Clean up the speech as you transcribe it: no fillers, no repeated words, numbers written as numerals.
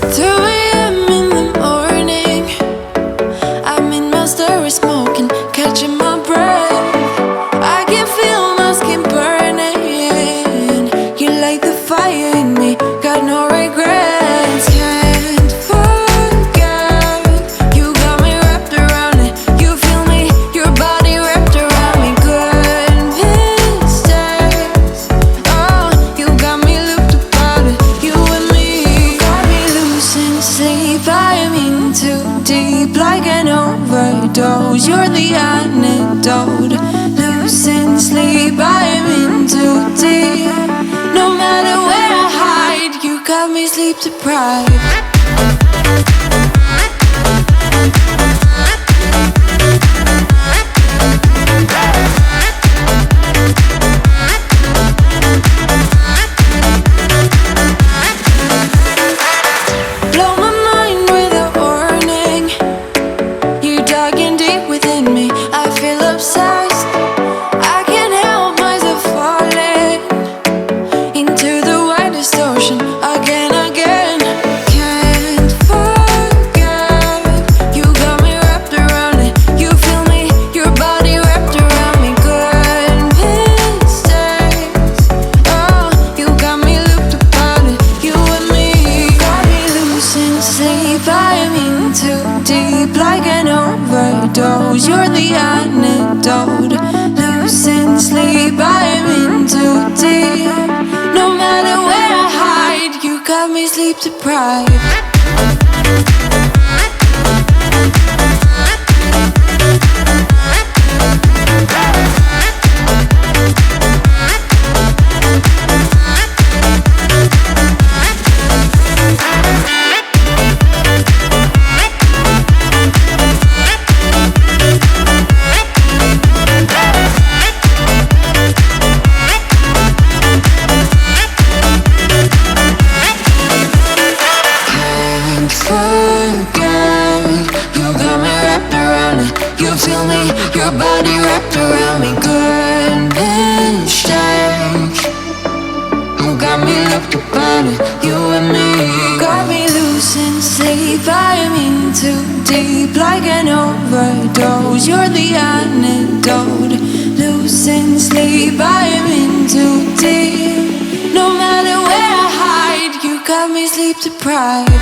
2 a.m. in the morning, I'm in my story smoking, catching my breath. I can feel my skin burning. You light the fire in me, got no regrets. Can't forget, you got me wrapped around it. You feel me, your body wrapped around me. Good mistakes, oh, you got me looped about it. You and me, you got me losing sleep. I am in too deep, like an overdose. You're the antidote. Losing sleep, I am in too deep. No matter where I hide, you got me sleep deprived. Blow my mind with a warning. You're digging deep within me. I feel obsessed. I can't help myself falling into the widest ocean again, again. Can't forget, you got me wrapped around it. You feel me, your body wrapped around me. Good mistakes, oh, you got me looped about it. You and me, got me losing sleep. I am in too deep, like an overdose. You're the antidote. Losing sleep, I am in too deep. No matter where I hide, you got me sleep deprived. Can't forget, you got me wrapped around it. You feel me, your body wrapped around me. Good mistakes, you got me looped about it. You and me, got me losing sleep. I am in too deep, like an overdose. You're the antidote. Losing sleep, I am in too deep. No matter where I hide, you got me sleep deprived.